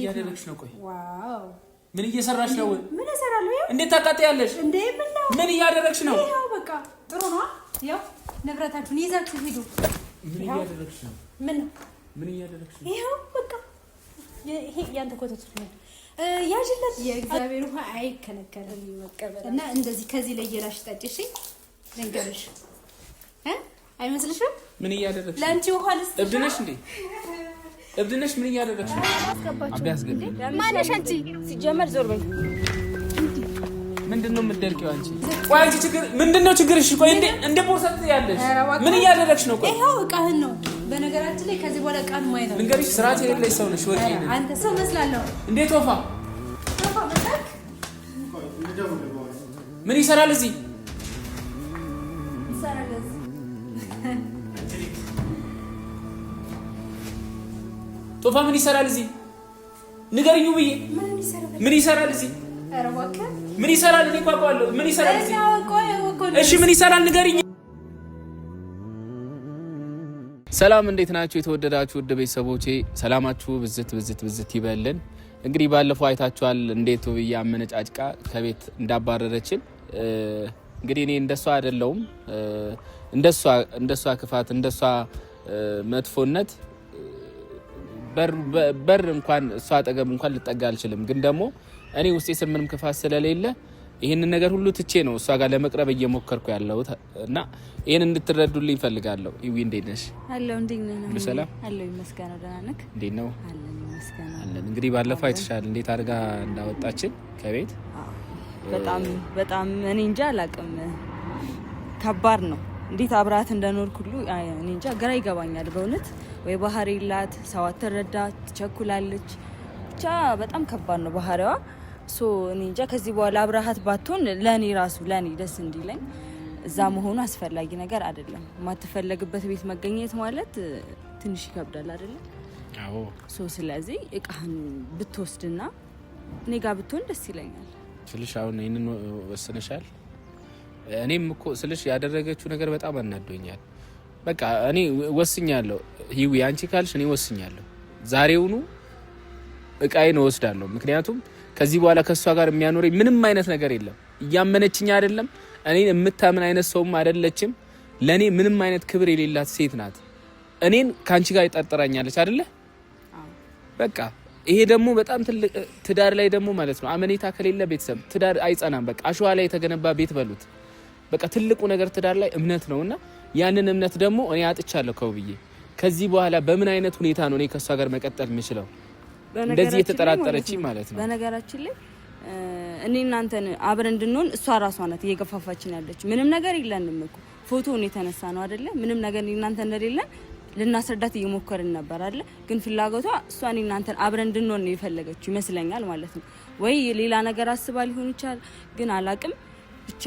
እያደረግሽ ነው? ቆይ ዋው ምን እየሰራሽ ነው? ምን እሰራለሁ? እንዴት ታቃጥያለሽ እንዴ? ምን ነው? ምን እያደረግሽ ነው? ይሄው በቃ ጥሩ ነው። ያው ንብረታችሁን ይዛችሁ ሂዱ። ምን እያደረግሽ ነው? ምን እያደረግሽ ነው? ይሄው በቃ ይሄ ያንተ ኮተት ነው። ያጅለት የእግዚአብሔር ውሃ አይከለከልም መቀበል እና እንደዚህ ከዚህ ላይ እየራሽ ጠጭሽ ልንገርሽ አይመስልሽም? ምን እያደረግሽ ላንቺ ውሃ ልስጥ። እብድነሽ እንዴ? እብድነሽ ምን እያደረግሽ ነው? አባስገብ ማነሽ አንቺ? ሲጀመር ዞር በይ። ምንድነው የምትደርቂው አንቺ? ቆይ አንቺ ችግር ምንድነው ችግርሽ? ቆይ እንደ ቦርሳት ያለሽ ምን እያደረግሽ ነው? ቆይ ይሄው እቃህን ነው። በነገራችን ላይ ከዚህ በኋላ እቃን ማይታ ልንገርሽ፣ ስርዓት የሌለሽ ሰው ነሽ። ወርቂ ነኝ። አንተ ሰው መስላለሁ እንዴ? ቶፋ በቃ ምን ይሰራል እዚህ? ቶፋ ምን ይሰራል እዚህ? ንገሪኝ ብዬ ምን ይሰራል እዚህ? ምን ይሰራል? እኔ ቋቋለሁ። ምን ይሰራል እዚህ? እሺ ምን ይሰራል ንገሪኝ። ሰላም እንዴት ናችሁ? የተወደዳችሁ ውድ ቤተሰቦቼ ሰላማችሁ ብዝት ይበልን። እንግዲህ ባለፈው አይታችኋል እንዴት ውብዬ አመነጫጭቃ ከቤት እንዳባረረችን። እንግዲህ እኔ እንደሷ አይደለሁም። እንደሷ ክፋት እንደሷ መጥፎነት በር እንኳን እሷ አጠገብ እንኳን ልጠጋ አልችልም። ግን ደግሞ እኔ ውስጤ ስር ምንም ክፋት ስለሌለ ይሄንን ነገር ሁሉ ትቼ ነው እሷ ጋር ለመቅረብ እየሞከርኩ ያለሁት እና ይሄን እንድትረዱልኝ ፈልጋለሁ። ይዊ እንዴት ነሽ? አለው እንዴት ነህ? ሰላም አለው ይመስገን። ደህና ነህ? እንዴት ነው? አለን ይመስገን። አለን። እንግዲህ ባለፈው አይተሻል እንዴት አድርጋ እንዳወጣችን ከቤት። በጣም እኔ እንጃ አላውቅም። ከባድ ነው። እንዴት አብራት እንደኖርኩ ሁሉ እኔ እንጃ ግራ ይገባኛል በእውነት። ወይ ባህሪ ላት ሰው አትረዳ፣ ትቸኩላለች። ብቻ በጣም ከባድ ነው ባህሪዋ። እኔ እንጃ ከዚህ በኋላ አብራሃት ባትሆን ለኔ ደስ እንዲለኝ እዛ መሆኑ አስፈላጊ ነገር አይደለም። የማትፈለግበት ቤት መገኘት ማለት ትንሽ ይከብዳል አይደለም? አዎ። ስለዚህ እቃህን ብትወስድና እኔ ጋር ብትሆን ደስ ይለኛል ስልሽ። አሁን ይሄንን ወስነሻል? እኔም እኮ ስልሽ ያደረገችው ነገር በጣም አናዶኛል። በቃ እኔ ወስኛለሁ። ሂዊ አንቺ ካልሽ እኔ ወስኛለሁ። ዛሬውኑ እቃዬን ወስዳለሁ። ምክንያቱም ከዚህ በኋላ ከሷ ጋር የሚያኖረኝ ምንም አይነት ነገር የለም። እያመነችኝ አይደለም። እኔን የምታምን አይነት ሰውም አይደለችም። ለኔ ምንም አይነት ክብር የሌላት ሴት ናት። እኔን ካንቺ ጋር ይጠርጥራኛለች አይደለ? በቃ ይሄ ደግሞ በጣም ትልቅ ትዳር ላይ ደግሞ ማለት ነው አመኔታ ከሌለ ቤተሰብ ትዳር አይጸናም። በቃ አሸዋ ላይ የተገነባ ቤት በሉት። በቃ ትልቁ ነገር ትዳር ላይ እምነት ነውና ያንን እምነት ደግሞ እኔ አጥቻለሁ ከውብዬ። ከዚህ በኋላ በምን አይነት ሁኔታ ነው እኔ ከሷ ጋር መቀጠል የምችለው? እንደዚህ የተጠራጠረች ማለት ነው። በነገራችን ላይ እኔ እናንተን አብረን እንድንሆን እሷ ራሷ ናት እየገፋፋችን ያለች። ምንም ነገር የለንም እኮ ፎቶውን የተነሳ ነው አይደለ? ምንም ነገር እናንተ እንደሌለን ልናስረዳት እየሞከርን ነበር አይደለ? ግን ፍላጎቷ እሷ እኔ እናንተን አብረን እንድንሆን ነው የፈለገችው ይመስለኛል ማለት ነው። ወይ ሌላ ነገር አስባ ሊሆን ይችላል፣ ግን አላቅም። ብቻ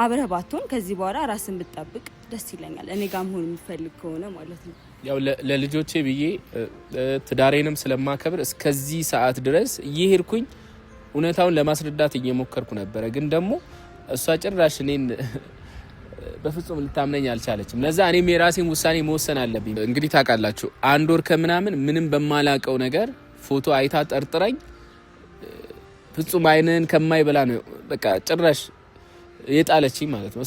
አብረህ ባትሆን ከዚህ በኋላ ራስን ብትጠብቅ ደስ ይለኛል። እኔ ጋር መሆን የምፈልግ ከሆነ ማለት ነው። ያው ለልጆቼ ብዬ ትዳሬንም ስለማከብር እስከዚህ ሰዓት ድረስ እየሄድኩኝ እውነታውን ለማስረዳት እየሞከርኩ ነበረ። ግን ደግሞ እሷ ጭራሽ እኔን በፍጹም ልታምነኝ አልቻለችም። ለዛ እኔም የራሴን ውሳኔ መወሰን አለብኝ። እንግዲህ ታውቃላችሁ 1 ወር ከምናምን ምንም በማላቀው ነገር ፎቶ አይታ ጠርጥረኝ ፍጹም አይነን ከማይበላ ነው በቃ ጭራሽ የጣለችኝ ማለት ነው።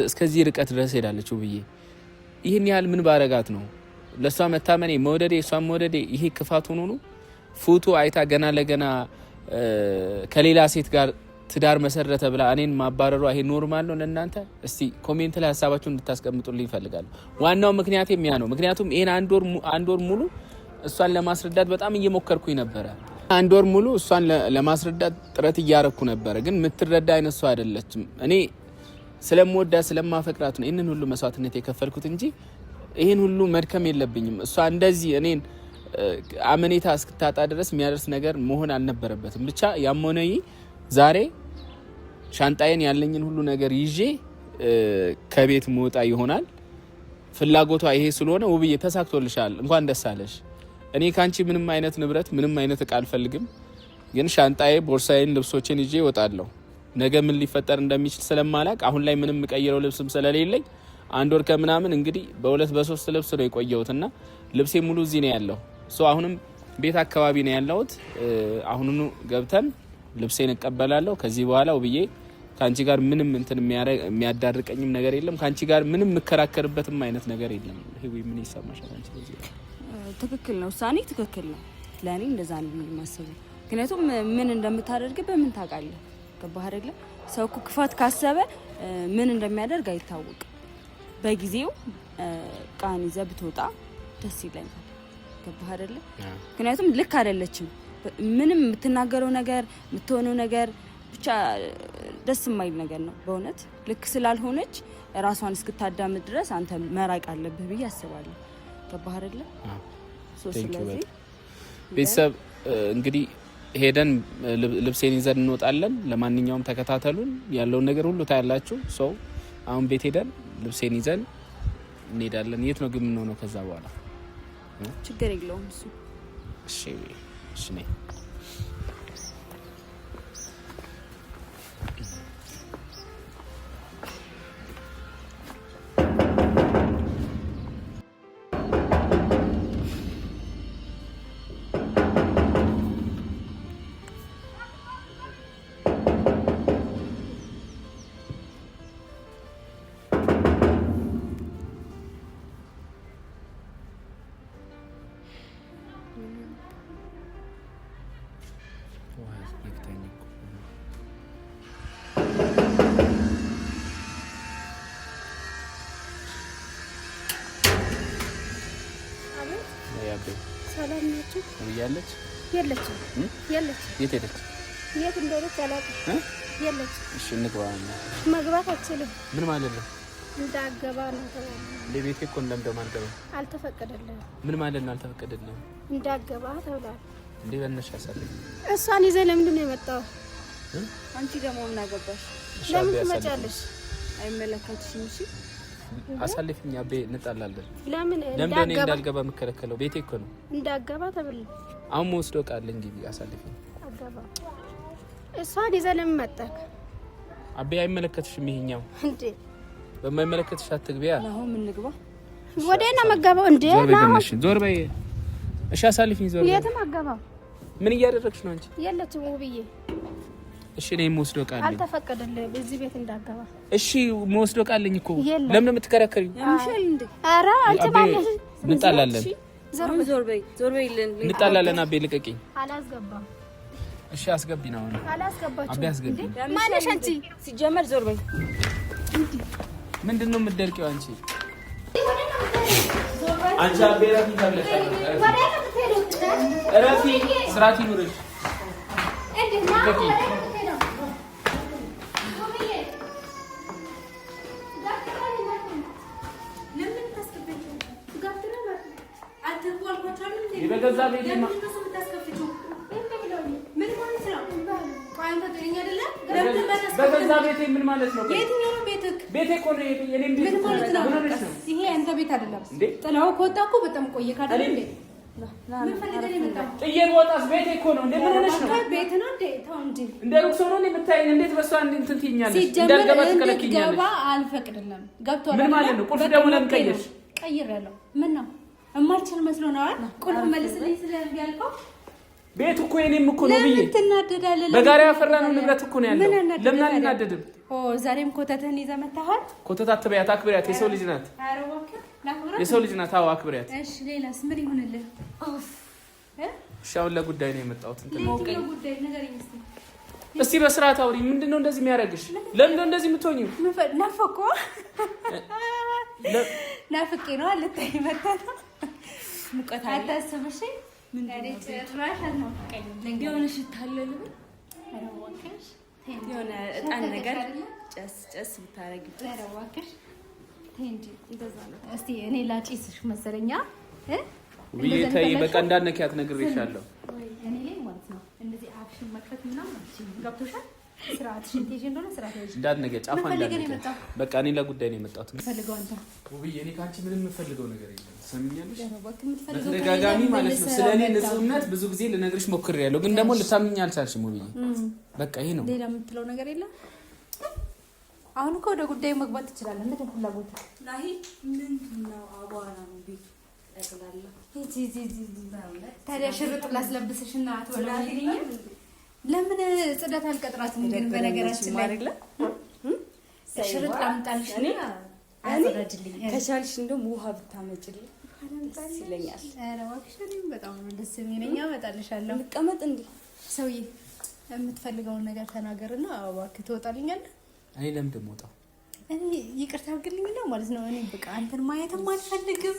እስከዚህ ርቀት ድረስ ሄዳለች ብዬ ይሄን ያህል ምን ባረጋት ነው? ለሷ መታመኔ መውደዴ እሷን መውደዴ ይሄ ክፋት ሆኖ ነው? ፎቶ አይታ ገና ለገና ከሌላ ሴት ጋር ትዳር መሰረተ ብላ እኔን ማባረሯ ይሄ ኖርማል ነው ለእናንተ? እስቲ ኮሜንት ላይ ሀሳባችሁን እንድታስቀምጡልኝ እፈልጋለሁ። ዋናው ምክንያት የሚያ ነው። ምክንያቱም ይሄን አንድ ወር ሙሉ እሷን ለማስረዳት በጣም እየሞከርኩኝ ነበረ። 1 ወር ሙሉ እሷን ለማስረዳት ጥረት እያረኩ ነበረ። ግን የምትረዳ አይነት ሰው አይደለችም። እኔ ስለምወዳት ስለማፈቅራት ነው ይሄንን ሁሉ መስዋዕትነት የከፈልኩት እንጂ ይሄን ሁሉ መድከም የለብኝም። እሷ እንደዚህ እኔን አመኔታ እስክታጣ ድረስ የሚያደርስ ነገር መሆን አልነበረበትም። ብቻ ያሞነይ ዛሬ ሻንጣዬን ያለኝን ሁሉ ነገር ይዤ ከቤት መውጣ ይሆናል። ፍላጎቷ ይሄ ስለሆነ ውብዬ ተሳክቶልሻል፣ እንኳን ደስ አለሽ። እኔ ካንቺ ምንም አይነት ንብረት ምንም አይነት እቃ አልፈልግም። ግን ሻንጣዬ፣ ቦርሳዬን፣ ልብሶችን ይዤ እወጣለሁ። ነገ ምን ሊፈጠር እንደሚችል ስለማላቅ አሁን ላይ ምንም ቀይረው ልብስም ስለሌለኝ 1 ወር ከምናምን እንግዲህ በ2 በ3 ልብስ ነው የቆየሁትና ልብሴ ሙሉ እዚህ ነው ያለው። አሁንም ቤት አካባቢ ነው ያለሁት። አሁኑኑ ገብተን ልብሴን እቀበላለሁ። ከዚህ በኋላ ውብዬ ካንቺ ጋር ምንም እንትን የሚያዳርቀኝም ነገር የለም። ካንቺ ጋር ምንም መከራከርበትም አይነት ነገር የለም። ይሄ ምን ይሰማሻል አንቺ? ትክክል ነው፣ ውሳኔ ትክክል ነው። ለኔ እንደዛ ነው የማስበው። ምክንያቱም ምን እንደምታደርግ በምን ታውቃለህ? ገባህ አይደለ? ሰው እኮ ክፋት ካሰበ ምን እንደሚያደርግ አይታወቅም። በጊዜው ቃን ይዘህ ብትወጣ ደስ ይለኛል። ገባህ አይደለ? ምክንያቱም ልክ አይደለችም። ምንም የምትናገረው ነገር የምትሆነው ነገር ብቻ ደስ የማይል ነገር ነው በእውነት። ልክ ስላልሆነች ራሷን እስክታዳምጥ ድረስ አንተ መራቅ አለብህ ብዬ አስባለሁ። ገባህ አይደለ? ስለዚህ ቤተሰብ እንግዲህ ሄደን ልብሴን ይዘን እንወጣለን። ለማንኛውም ተከታተሉን፣ ያለውን ነገር ሁሉ ታያላችሁ። ሰው አሁን ቤት ሄደን ልብሴን ይዘን እንሄዳለን። የት ነው ግን የምንሆነው ከዛ በኋላ? ችግር የለውም እሱ። እሺ እሺ ነኝ። ሰላም ናችሁ? ያለች የለችም። የት ሄደች? የት እንደሆነች አላውቅም። የለችም። እሺ እንግባ። መግባት አትችልም። ምን ማለት ነው? እንዳገባ ነው። ለቤቴ እኮ እንደማልገባ አልተፈቀደልህም። ምን ማለት ነው? አልተፈቀደልህም? እንዳገባ ተብሏል። እንዴ በእነሽ ያሳለኝ። እሷን ይዘህ ለምንድን ነው የመጣው? አንቺ ደግሞ ምን አገባሽ? ለምን ትመጫለሽ? አይመለከትሽም። እሺ አሳልፊኝ። አቤ እንጣላለን። ለምን እኔ እንዳልገባ የምከለከለው? ቤቴ እኮ ነው። እንዳገባ ተብሎ አሁን ወስዶ ቃል እንግዲህ አሳልፊኝ። አገባ እሷን ይዘህ ለምን መጣህ? አቤ አይመለከትሽም። ይሄኛው እንዴ በማይመለከትሽ አትግቢያ። አሁን ምን ንግባ? ወዴና መጋባው? እንዴ ዞር በይ። እሺ አሳልፊኝ። ዞር በይ። የትም አገባው። ምን እያደረግሽ ነው አንቺ? የለችም ውብዬ። እሺ ነኝ የምወስደው ቃል አልተፈቀደልህም እዚህ ቤት እንዳገባ። እሺ የምወስደው ቃል ለኝ እኮ ለምን የምትከራከሪው? ያምሻል እንዴ? ኧረ አንቺ ማለት እንጣላለን። ዞር በይ እንጣላለን። አቤ ልቀቂኝ። አላስገባም። እሺ አስገቢ ነው። አላስገባችም። አቤ አስገቢ። ማነሽ አንቺ? ሲጀመር ዞር በይ። ምንድነው የምትደርቂው አንቺ? አንቺ አቤ ረፊ ታብለሽ ረፊ ስራት ይኑርሽ። በገዛ ቤቴ ነው በገዛ ቤቴ ምን ማለት ነው? የትኛው ነው ቤትህ? ቤቴ እኮ ነው። የኔም ቤት ምን ማለት ነው? ምን ሆነሽ ነው? ይሄ አንተ ቤት አይደለም። ጥላው ከወጣ እኮ በጣም ቆየ ካደለ እንዴ? ምን ፈልገህ ነው የመጣው? ጥዬ በወጣስ ቤቴ እኮ ነው። እንዴ ምን ሆነሽ ነው? ቤት ነው እንዴ? ተው እንጂ እንደ ሩቅ ሰው ነው የምታይኝ። እንዴት በሷ እንትን ትይኛለሽ? እንዳልገባ ትከለክኛለሽ። ገባ አልፈቅድልም። ገብቷል። ምን ማለት ነው? ቁልፍ ደግሞ ለምን ቀየርሽ? ቀይሬያለሁ። ምን ነው እማልችል መስሎ ነው አይደል? ቁልፍ መልስልኝ ስለዚህ ያልከው ቤት እኮ የኔም እኮ ነው ብዬ ለምን ትናደዳለህ? በጋራ ያፈራነው ንብረት እኮ ነው ያለው። ለምን አልናደድም? ዛሬም ኮተትህን ይዘህ መታሃል። ኮተት አትበያት፣ አክብሪያት። የሰው ልጅ ናት። ኧረ እባክህ ላክብራት። የሰው ልጅ ናት። አዎ አክብሪያት። እሺ ሌላስ ምን ይሁንልህ? እሺ አሁን ለጉዳይ ነው የመጣሁት። ለምን ጉዳይ ንገረኝ እስቲ በስርዓት አውሪ። ምንድነው እንደዚህ የሚያደርግሽ? ለምን እንደዚህ የምትሆኚው? ናፈቆ ናፍቄ ነው አልታይ መጣ ሙቀት አታስብሽ። ምን ጭራሽ አልናፈቀኝም። የሆነ ሽታ አለ ልበል? ኧረ እባክሽ የሆነ እጣን ነገር ጨስ ብታረጊበት። ኧረ እባክሽ ተይ እንጂ እንደዛ ነው። እስቲ እኔ ላጪስሽ መሰለኛ ውይይታይ በቃ እንዳትነኪያት ነግሬሻለሁ። እኔ ላይ ማለት ነው እንደዚህ አክሽን መክፈት ምናምን አልችልም። ገብቶሻል? ስርዓትሽን ትይዥ እንደሆነ ስርዓትሽ እንዳትነኪያ፣ ጫፋ እንዳትነኪያ። በቃ እኔ ለጉዳይ ነው የመጣሁት። ፈልገው አንተ ውብዬ፣ እኔ ካንቺ ምንም የምፈልገው ነገር የለም። ሰምኛለሽ? በተደጋጋሚ ማለት ነው ስለኔ ንጹህነት ብዙ ጊዜ ልነግርሽ ሞክሬያለሁ፣ ግን ደግሞ ልታምኚኝ አልቻልሽም። ውብዬ፣ በቃ ይሄ ነው። ሌላ የምትለው ነገር የለም። አሁን እኮ ወደ ጉዳዩ መግባት ትችላለህ። ምንድን ፍላጎት ላይ ምንድነው? አቧራ ነው ቤቱ ጠቅላላ። ታዲያ ሽርጥ ላስለብስሽና አትወላልኝ ለምን ጽዳት አልቀጥራትም ግን በነገራችን ላይ አይደለ ሽርጥ ላምጣልሽ እና አዘጋጅልኝ ከቻልሽ እንደውም ውሃ ብታመጭልኝ ይለኛል። አረ ዋክሽኝ በጣም ደስ የሚለኝ አመጣልሻለሁ። ልቀመጥ እንዴ ሰውዬ የምትፈልገውን ነገር ተናገርና እባክህ ትወጣልኛለህ። እኔ ለምን ደሞጣው እኔ ይቅርታ አድርግልኝና ማለት ነው እኔ በቃ አንተን ማየትም አልፈልግም።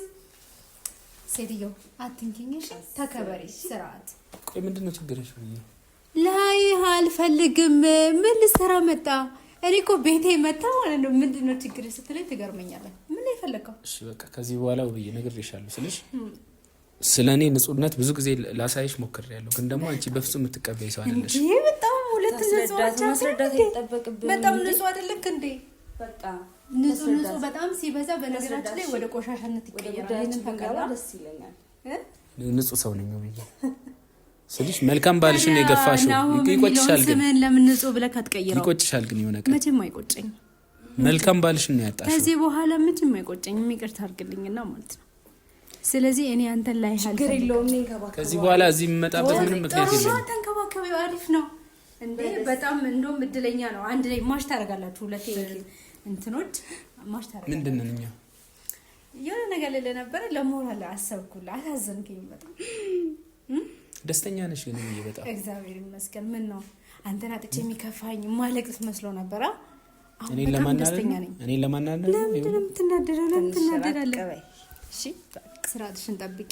ሴትዮ አትንኪኝ እሺ ተከበሪ ስርዓት። ቆይ ምንድነው ችግርሽ? ላይ አልፈልግም ምን ልሰራ መጣ? እኔ እኮ ቤቴ መጣ ማለት ነው። ምንድነው ችግር ስትለኝ ትገርመኛለህ። ምን ይፈልጋው? እሺ በቃ ከዚህ በኋላ ውብዬ ነግሬሻለሁ ስልሽ ስለኔ ንጹህነት ብዙ ጊዜ ላሳይሽ ሞክሬያለሁ፣ ግን ደግሞ አንቺ በፍጹም የምትቀበይ ሰው አይደለሽ። እንዴ በጣም ሁለት ንጹህ ማስረዳት ይጠበቅብኝ። በጣም ንጹህ አይደለክ እንዴ? በቃ ንጹህ በጣም ሲበዛ በነገራችን ላይ ወደ ቆሻሻነት ይቀየራል። ይሄንን ፈቀራ ደስ ይለኛል። ንጹህ ሰው ነኝ ውብዬ ስልሽ መልካም ባልሽን የገፋሽው ይቆጭሻል። ግን ስምን ለምን ንጹህ ብለህ አትቀይረው? ይቆጭሻል። ግን የሆነ ቀን መቼም አይቆጨኝ። መልካም ባልሽን ነው ያጣሽው። ከዚህ በኋላ መቼም አይቆጨኝ። ይቅርታ አድርግልኝና ማለት ነው። ስለዚህ እኔ አንተን ላይ ችግር የለውም እንከባከባ። ከዚህ በኋላ እዚህ የምመጣበት ምንም ምክንያት የለም። ተንከባከበው አሪፍ ነው እንዴ? በጣም እንደውም እድለኛ ነው። አንድ ላይ ማሽ ታደርጋላችሁ ሁለቴ እንትኖች ማሽ ታደርጋላችሁ። ምንድነው እኛ የሆነ ነገር ላይ ነበር ለሞራል አሰብኩላ። አሳዘንከኝ በጣም። ደስተኛ ነሽ ግን እኔ በጣም እግዚአብሔር ይመስገን። ምን ነው አንተን አጥቼ የሚከፋኝ ማለቅስ መስሎ ነበር። እኔ ለማናደድ ለምን ትናደዳለህ? እሺ ስራትሽን ጠብቂ።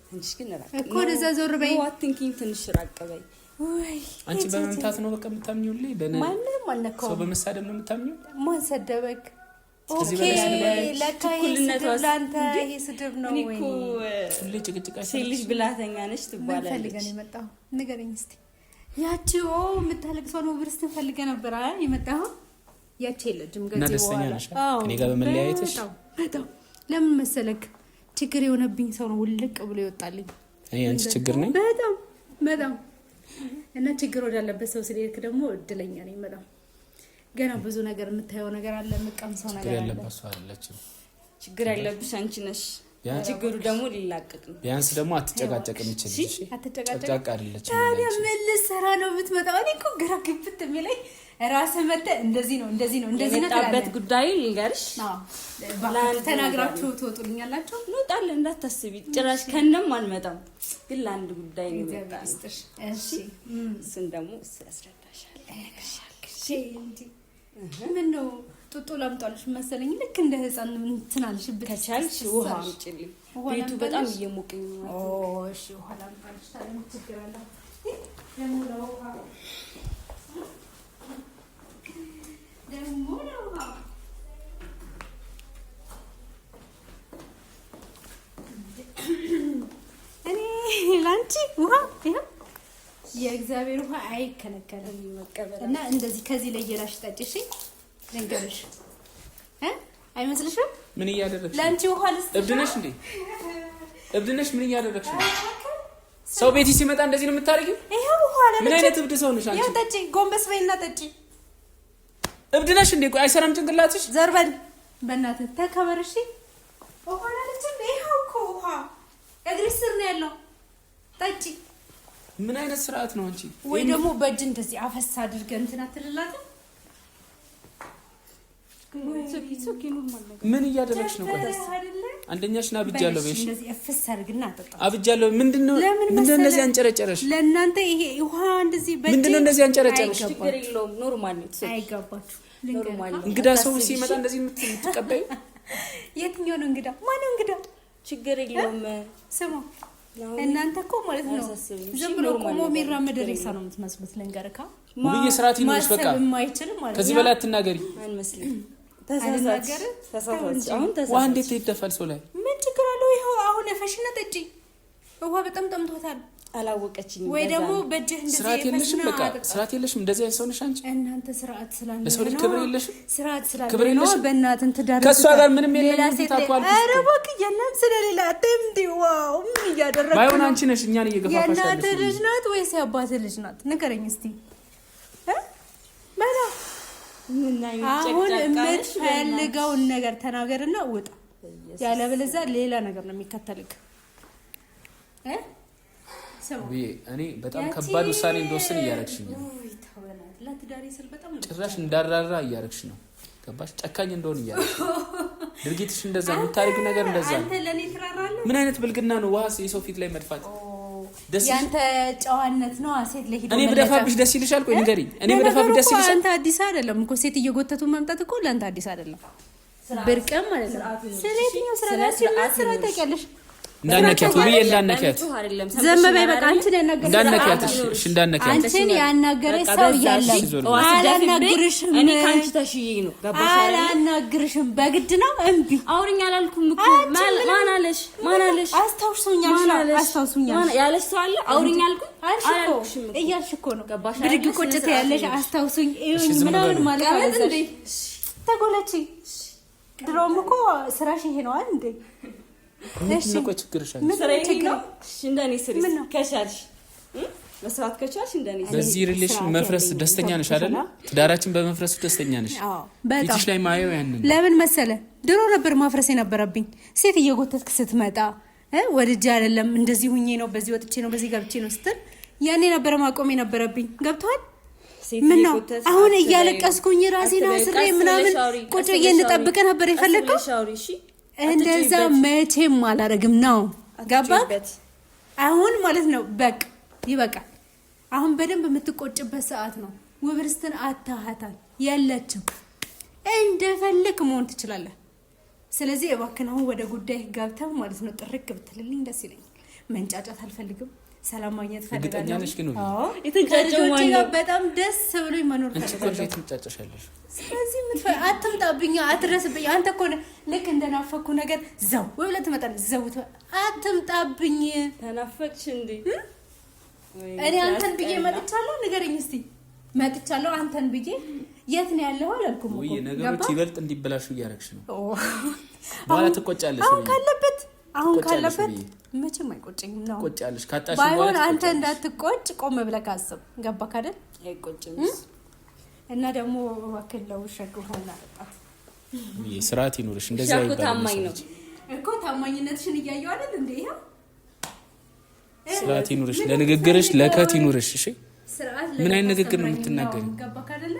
ትንሽ ግን ራቅ እኮ ወደዛ ዞር በይ። ዋትንኪኝ ትንሽ ራቅ በይ። ወይ አንቺ በመምታት ነው በቃ የምታምኚው? ማንንም አልነካውም። ሰው በመሳደብ ነው የምታምኚው? ማን ሰደበክ? ኦኬ ለካ ለአንተ ይሄ ስድብ ነው ወይ? ሁሌ ጭቅጭቃሽ ሴት ልጅ ብላተኛ ነሽ ትባላለች። ፈልገን የመጣው ንገረኝ እስቲ። ያቺው የምታለቅሰው ነው ብርስትን ፈልገ ነበር አይደል የመጣው? ያቺ የለጅም ገዜ ደስተኛ ነሽ እኔ ጋር በመለያየትሽ? በጣም ለምን መሰለክ ችግር የሆነብኝ ሰው ነው ውልቅ ብሎ ይወጣልኝ። እኔ አንቺ ችግር ነኝ በጣም እና ችግር ወዳለበት ሰው ስለሄድክ ደግሞ እድለኛ ነኝ በጣም። ገና ብዙ ነገር የምታየው ነገር አለ፣ የምቀምሰው ነገር አለ። ችግር ያለብሽ አንቺ ነሽ። ችግሩ ደግሞ ሊላቀቅ ነው። ቢያንስ ደግሞ አትጨቃጨቅም ይችላል። እሺ አትጨቃጨቅ አይደለች። ታዲያ ምን ልሰራ ነው የምትመጣው? እኔ እኮ ግራ ግብት የሚለኝ ራስህ መተህ እንደዚህ ነው የመጣበት ጉዳይ ልንገርሽ። ተናግራችሁ ትወጡልኛላችሁ። እንወጣለን እንዳታስቢ። ጭራሽ ከነም አንመጣም፣ ግን ለአንድ ጉዳይ ነው የመጣነው። እሺ እሱን ደግሞ ያስረዳሻል። ምን ነው ጡጦ ላምጣልሽ መሰለኝ። ልክ እንደ ህፃን እንትን አልሽብት። ከቻልሽ ውሃ አምጪልኝ፣ ቤቱ በጣም እየሞቀኝ ነው። እሺ ውሃ ላምጣልሽ። ታዲያ ምን ችግር አለ? ደግሞ ለውሃ እኔ ላንቺ ውሃ ይሄ የእግዚአብሔር ውሃ አይከለከልም መቀበል እና እንደዚህ ከዚህ ላይ የራሽ ጠጪ። እሺ ልንገርሽ አይመስልሽም? ምን እያደረግሽ ላንቺ ውሃ ልስጥ? እብድ ነሽ? ምን እያደረግሽ ነው? ሰው ቤት ሲመጣ እንደዚህ ነው የምታረጊው? ይሄው ውሃ ለምን? ምን አይነት እብድ ሰው ነሽ አንቺ? ያው ጠጪ፣ ጎንበስ በይና ጠጪ። እብድ ነሽ እንዴ? ቆይ አይሰራም ጭንቅላትሽ? ዘርበል በእናትህ ተከበር። እሺ ውሃ ለልጅም ይሄው እኮ ውሃ እግርሽ ስር ነው ያለው። ጠጪ። ምን አይነት ስርዓት ነው አንቺ? ወይ ደግሞ በእጅ እንደዚህ አፈሳ አድርገን እንትን አትልላትም? ምን እያደረግሽ ነው? ቆይ አንደኛሽ ና አብጃለሁ በይሽ። እንደዚህ አፈሳ አድርግና አጠጣ። አብጃለሁ። ምንድነው እንደዚህ አንጨረጨረሽ? ለእናንተ ይሄ ውሃ እንደዚህ በእጅ ምንድነው እንደዚህ አንጨረጨረሽ? ችግር የለውም ኖርማል ነው። አይገባችሁ። ኖርማል ነው። እንግዳ ሰው ሲመጣ እንደዚህ የምትቀበዩ? የትኛው ነው እንግዳ? ማነው እንግዳ? ችግር የለውም። ስሙ እናንተ እኮ ማለት ነው ዝም ብሎ ቆሞ የሚራመድ ሬሳ ነው የምትመስሉት። ልንገርካ ሙብዬ ስርዓት ይኖርሽ። በቃ ከዚህ በላይ አትናገሪ። አንመስልም። ተሳሳች። አሁን ተሳሳች። ውሃ እንዴት ይደፋል ሰው ላይ? ምን ችግር አለው? ይሄው አሁን ፈሽና ጠጪ። ውሃ በጣም ጠምቶታል። አላወቀችኝም። ወይ ደግሞ በእጅህ እንደዚህ ስርዓት የለሽም። በቃ ስርዓት የለሽም። እንደዚህ አይነት ሰው ነሽ አንቺ። እናንተ ስርዓት ስላለ ለሰው ልጅ ክብር የለሽም። ስርዓት ስላለ ነው። በእናትህ ትዳር ከሷ ጋር ምንም የለም። ታቋል። ኧረ እባክህ የለም ስለሌላ አትምዲ። ዋው ምን እያደረግሽ? ባይሆን አንቺ ነሽ እኛን እየገፋፋሽ ያለሽ። የእናትህ ልጅ ናት ወይስ የአባትህ ልጅ ናት? ንገረኝ እስቲ በላ። አሁን የምትፈልገውን ነገር ተናገርና ውጣ። ያለበለዚያ ሌላ ነገር ነው የሚከተልክ። እኔ በጣም ከባድ ውሳኔ እንደወስን እያረግሽ ነው። ለትዳሬ ስል በጣም ጭራሽ እንዳራራ እያረግሽ ነው። ገባሽ? ጨካኝ እንደሆነ እያረግሽ ድርጊትሽ እንደዛ ነው። የምታረጊው ነገር እንደዛ ነው። አንተ ለኔ ትራራለህ። ምን አይነት ብልግና ነው? ዋስ የሰው ፊት ላይ መድፋት ያንተ ጨዋነት ነው። ሴት ላይ ሄዶ እኔ በደፋብሽ ደስ ይልሻል? ቆይ ንገሪኝ። እኔ በደፋብሽ ደስ ይልሻል? አንተ አዲስ አይደለም እኮ ሴት እየጎተቱ መምጣት እኮ ለአንተ አዲስ አይደለም። ብርቅም አይደለም። ስለዚህ ስራ ታውቂያለሽ። እንዳነካት ወይ እንዳነካት ዘመ በይ በቃ አንቺን ያናገረሽ እንዳነካት እሺ እንዳነካት አንቺን ያናገረሽ ሰው ያለ አላናግርሽም። እኔ ካንቺ ተሽዬ ነው ገባሽ? አላናግርሽም በግድ ነው። እምቢ አውሪኝ አላልኩም እኮ ማን አለሽ? አስታውሱኛል ያለሽ ሰው አለ። አውሪኝ አላልኩሽም እያልሽ እኮ ነው ገባሽ? ብድግ ቁጭት ያለሽ አስታውሱኝ ይሁን ምናምን ማለት ነው። ተጎለቺ ድሮም እኮ ስራሽ ይሄ ነው እንዴ? እሺ ነው ችግርሽ አለ። እንደኔ ስሪስ ከቻልሽ መስራት ከቻልሽ እንደኔ በዚህ ሪሌሽን መፍረስ ደስተኛ ነሽ አይደል? ትዳራችን በመፍረሱ ደስተኛ ነሽ? አዎ በጣም ላይ ማየው ያንን ለምን መሰለ ድሮ ነበር ማፍረስ የነበረብኝ። ሴት እየጎተትክ ስትመጣ ወድጄ አይደለም እንደዚህ ሁኜ ነው በዚህ ወጥቼ ነው በዚህ ገብቼ ነው ስትል ያኔ ነበር ማቆም የነበረብኝ። ገብቷል? ምን ነው አሁን እያለቀስኩኝ ራሴን አስሬ ምናምን ቁጭ እየንጠብቀ ነበር የፈለከው? እንደዛ መቼም አላረግም ነው ገባክ? አሁን ማለት ነው በቃ ይበቃል። አሁን በደንብ የምትቆጭበት ሰዓት ነው። ውብርስትን አታሃታል የለችም። እንደፈለክ መሆን ትችላለህ። ስለዚህ እባክህ አሁን ወደ ጉዳይ ገብተህ ማለት ነው ጥርቅ ብትልልኝ ደስ ይለኛል። መንጫጫት አልፈልግም። ሰላም ማግኘት ፈልጋለሁ። አዎ የተንጫጫው በጣም ደስ ብሎኝ መኖር ፈልጋለሁ። አንቺ ትንጫጫሻለሽ። ስለዚህ አትምጣብኝ፣ አትድረስብኝ። አንተ እኮ ልክ እንደናፈኩ ነገር ዘው ወይ ብለህ ትመጣለህ። ዘው አትምጣብኝ። ተናፈቅሽ እንዴ? እኔ አንተን ብዬ መጥቻለሁ። ንገረኝ እስቲ መጥቻለሁ አንተን ብዬ የት ነው ያለው አላልኩም እኮ። ወይ ነገሮች ይበልጥ እንዲበላሹ እያረግሽ ነው። በኋላ ትቆጫለሽ። አሁን ካለበት መቼም አይቆጨኝም ነው። ቆጫለሽ ካጣሽ ባይሆን አንተ እንዳትቆጭ ቆም ብለህ ካስብ ገባክ አይደል? አይቆጭም። እና ደግሞ እባክህ ለውሸት ሆና አጣጣት ስርዓት ይኑርሽ። እንደዛ ይባላል ታማኝ ነው እኮ ታማኝነትሽን እያየው አይደል እንዴ? ይሄው ስርዓት ይኑርሽ፣ ለንግግርሽ ለከት ይኑርሽ። እሺ ምን አይነት ንግግር ነው የምትናገሪው? ገባክ አይደል?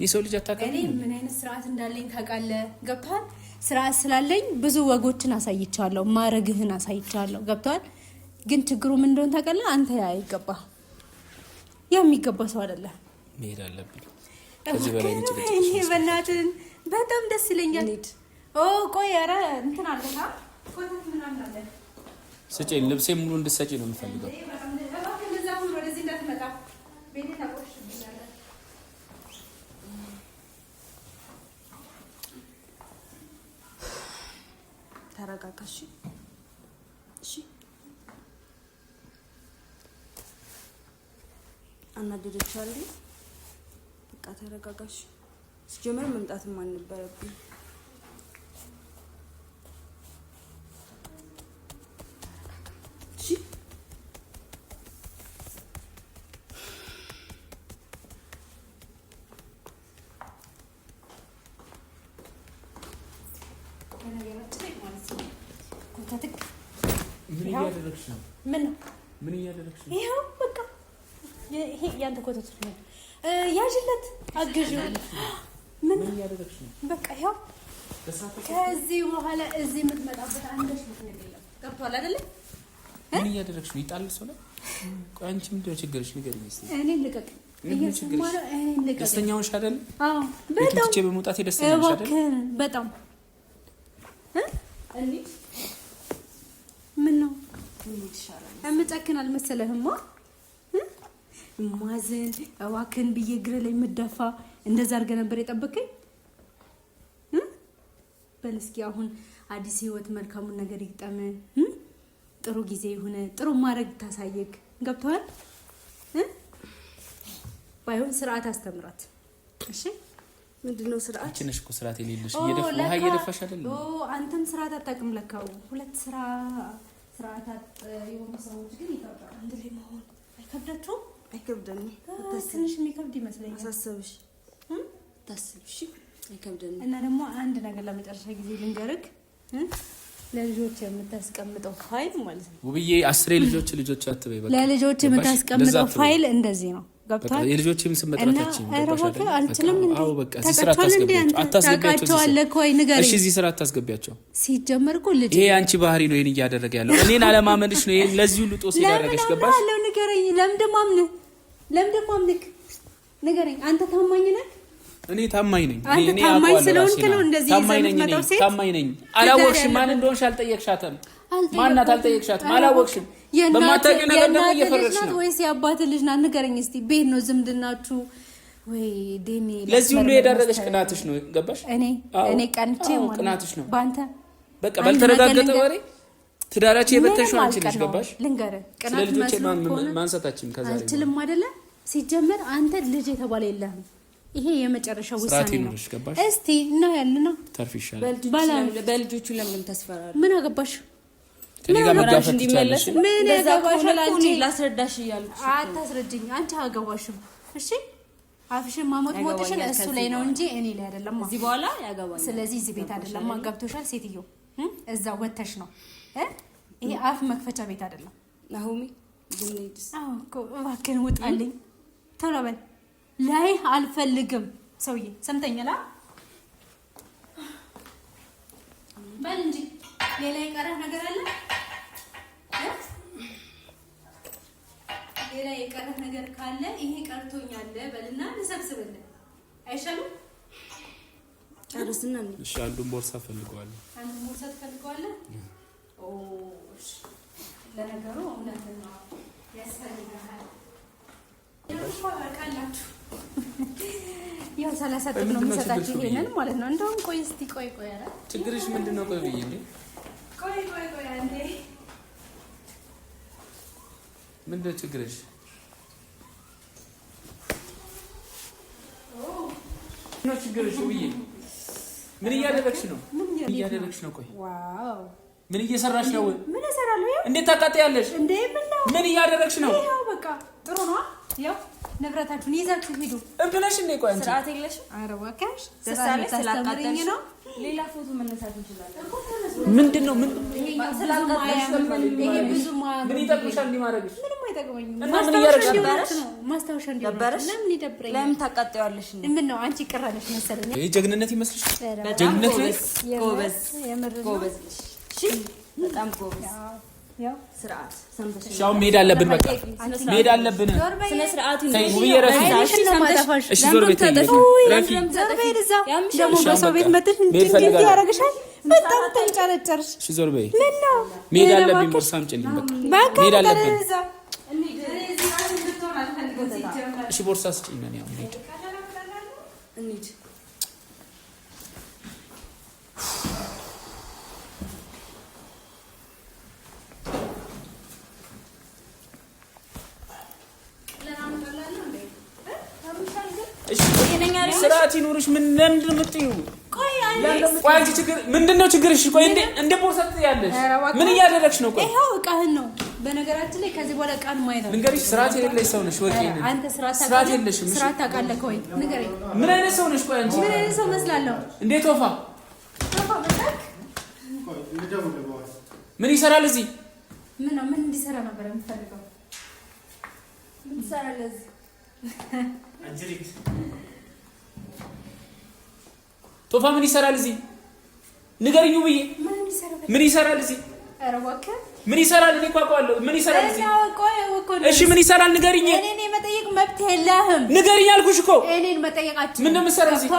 የሰው ልጅ አታውቅም። እኔ ምን አይነት ስርዓት እንዳለኝ ታውቃለህ? ገብቷል? ስርዓት ስላለኝ ብዙ ወጎችን አሳይቻለሁ፣ ማረግህን አሳይቻለሁ። ገብቷል? ግን ችግሩ ምን እንደሆነ ታውቃለህ? አንተ አይገባ የሚገባ ሰው አይደለም። መሄድ አለብኝ ከዚህ በላይ ንጭት። እኔ በእናትህ በጣም ደስ ይለኛል። ቆይ ኧረ እንትን አለና ኮተት ምናምን አለ ስጪኝ። ልብሴ ሙሉ እንድትሰጪ ነው የምፈልገው። ተረጋጋሽ። እሺ አናደደች አይደል? በቃ ተረጋጋሽ። ሲጀመር መምጣትም አልነበረብኝ። እሺ ምን እያደረግሽ ነው? ይሄው በቃ ይሄ ያንተ ኮተት ነው። ያጅለት አገዥው። ምን እያደረግሽ ነው? በቃ ይሄው ከዚህ በኋላ እዚህ የምትመጣበት አንደሽ ምክንያት የለም። ገብቷል አይደለ? ምን እያደረግሽ ነው? ይጣል ሰው ላይ ቆይ፣ አንቺ ምንድን ነው ችግርሽ? ንገሪኝ እስኪ። እኔ ልቀቅ እየሰማሁ ልቀቅ። ደስተኛ ሆንሽ አይደል? አዎ በጣም ብቻ በመውጣቴ ደስተኛ ሆንሽ አይደል? በጣም ምን ነው እምጨክን አልመሰለህማ? ማዘን እባክህን ብዬ እግር ላይ የምደፋ እንደዛ አድርገህ ነበር የጠበቀኝ። በል እስኪ አሁን አዲስ ህይወት መልካሙን ነገር ይግጠም፣ ጥሩ ጊዜ ይሁን፣ ጥሩ ማድረግ ታሳየክ። ገብቶሃል? ባይሆን ስርዓት አስተምራት። እሺ ምንድነው ስርዓት? አንቺ ነሽ እኮ ስርዓት የሌለሽ። ውሃ እየደፋሽ አይደል? አንተም ስርዓት አታውቅም ለካው። ሁለት ስርዓት የሆኑ ሰዎች ግን ይከብዳል። አንድ ላይ መሆን አይከብዳችሁም? አይከብደንም። ትንሽ የሚከብድ ይመስለኛል። አሳሰብሽ ታስብሽ አይከብደንም። እና ደግሞ አንድ ነገር ለመጨረሻ ጊዜ ልንገርክ፣ ለልጆች የምታስቀምጠው ፋይል ማለት ነው ውብዬ። 10 ልጆች አትበይ በቃ። ለልጆች የምታስቀምጠው ፋይል እንደዚህ ነው። ገብቷል? የልጆችም ስም መጥራታችን ነው። አልችልም እንዴ? አዎ በቃ እዚህ ስራ አታስገቢያቸው። እሺ እዚህ ስራ አታስገቢያቸው። ሲጀመር እኮ ልጅ ይሄ አንቺ ባህሪ ነው። ይሄን እያደረገ ያለው እኔን አለማመንሽ ነው። ይሄን ለዚህ ሁሉ ጦስ ያደረገሽ ገባሽ? ለምን ንገረኝ። ለምን ማምንክ ንገረኝ። አንተ ታማኝ ነህ? እኔ ታማኝ ነኝ። እኔ ታማኝ ስለሆንክ ነው እንደዚህ የምትመጣው ሴት። ታማኝ ነኝ። አላወቅሽም ማን እንደሆንሽ አልጠየቅሻትም። ማናት አልጠየቅሻትም። አላወቅሽም። በማታውቂ ነገር ደግሞ እየፈረድሽ ነው ወይስ የአባት ልጅ ናት? ንገረኝ እስቲ። ቤት ነው ዝምድናችሁ ወይ ዴኔ? ለዚህ ሁሉ የዳረገሽ ቅናትሽ ነው ገባሽ? እኔ ቀንቼ ማለት ቅናትሽ ነው ባንተ በቃ ባልተረጋገጠ ወሬ ትዳራችሁ የበተሽው አንቺ ነሽ ገባሽ? ልንገርህ ቅናት ማንሳታችን ከዛ አልችልም አይደለ? ሲጀመር አንተ ልጅ የተባለ የለህም። ይሄ የመጨረሻው ውሳኔ ነው። እስቲ እና ያለና ተርፊሻል በልጆቹ ለምን ተስፈራራለህ? ምን አገባሽ? ከኔ ጋር መጋፈጥ ይቻላል። ምን ያገባሻል? አንቺ ላስረዳሽ እያልኩሽ አታስረጅኝ። አንቺ አገባሽም። እሺ አፍሽን ማሞጥሞጥሽን እሱ ላይ ነው እንጂ እኔ ላይ አይደለም። እዚህ በኋላ ያገባኛል። ስለዚህ እዚህ ቤት አይደለም። ማጋብቶሻል ሴትዮ። እዛ ወተሽ ነው። ይሄ አፍ መክፈቻ ቤት አይደለም። ናሆሚ ጅንዲስ እባክህን ውጣልኝ። ቶሎ በል ላይ አልፈልግም። ሰውዬ ሰምተኛላ? በል እንጂ ሌላ የቀረህ ነገር አለ? ሌላ የቀረህ ነገር ካለ ይሄ ቀርቶኛል በልና ልሰብስብልህ አይሻልም? ጨርስና እሺ አንዱን ቦርሳ ፈልገዋለሁ። አንዱን ቦርሳ ትፈልገዋለህ? ኦ እሺ ለነገሩ እውነትን ነው ያስፈልጋል። ያው 30 ጥቅ ነው የምሰጣችሁ ይሄንን ማለት ነው። እንደውም ቆይ እስቲ ቆይ አረ ችግርሽ ምንድነው? ቆይ ብዬ እንዴ ቆይ አንዴ ምንድነው ችግርሽ? ነው ችግርሽ ብዬ ምን እያደረግሽ ነው? ቆይ ዋው ምን እየሰራሽ ነው? ምን እሰራለሁ? እንዴት ታቃጥያለሽ እንዴ? ምን እያደረግሽ ነው? ያው በቃ ጥሩ ነው። ያው ንብረታችሁን ይዛችሁ ሂዱ። እብነሽ እንዴ? ቆይ አንቺ ስርዓት የለሽም? ኧረ እባክሽ ደሳለሽ ስላቃጠልሽ ነው። ሌላ ፎቶ መነሳት እንችላለን። ምንድነው? ምን ስላቃጠልሽ ይሄ ብዙ ምን ይጠቅምሻል? እንዲህ ማድረግሽ ምንም አይጠቅመኝም። ማስታወሻ እንዲሆንሽ ነው። ለምን ይደብረኛል? ለምን ታቃጠያለሽ? ምን ነው አንቺ ቅራለሽ መሰለኝ። ይሄ ጀግንነት ይመስልሻል? ጀግንነት ጎበዝ። እሺ በጣም ጎበዝ። ያው ስርዓት ሰምተሽ ሻው መሄድ አለብን። በቃ መሄድ አለብን። ስነ ስርዓት ነው። እሺ ዞር ቤት ረፊ ደግሞ በሰው ቤት መጥተሽ እንዴት ያደርግሻል? በጣም ተንጨረጨርሽ። እሺ ዞር በይ። መሄድ አለብን። ቦርሳም ጭልኝ በቃ መሄድ አለብን። እሺ ቦርሳ ስጭኝ ነው ያው እንሂድ። ስርዓት ይኑርሽ። ምን ለምንድን ነው የምትይው? ቆይ አንቺ ችግር ምንድነው ችግርሽ? ቆይ እንደ ቦርሳ ትያለሽ። ምን እያደረግሽ ነው? ቆይ ይሄው እቃህን ነው። በነገራችን ላይ ከዚህ በኋላ እቃን ማይዳ ንገሪሽ። ስርዓት የሌለሽ ሰው ነሽ። ወቂ ነሽ። አንተ ስርዓት የለሽም። ስርዓት ታውቃለህ? ቆይ ንገረኝ። ምን አይነት ሰው ነሽ? ቆይ አንቺ ምን አይነት ሰው መስላለሁ? እንዴት ወፋ መጣክ? ምን ይሰራል እዚህ? ምን እንዲሰራ ነበር የምትፈልገው? ምን ይሰራል እዚህ? አንጀሊክ ቶፋ ምን ይሰራል እዚህ? ንገሪኝ ብዬ ምን ይሰራል እዚህ? ኧረ እባክህ ምን ይሰራል? እኔ እኮ አውቀዋለሁ። ምን ይሰራል እዚህ? እሺ ምን ይሰራል? ንገሪኝ። እኔን የመጠየቅ መብት የለህም። ንገሪኝ አልኩሽ እኮ። እኔን መጠየቃችሁ ምን ነው የምትሰራው እዚህ?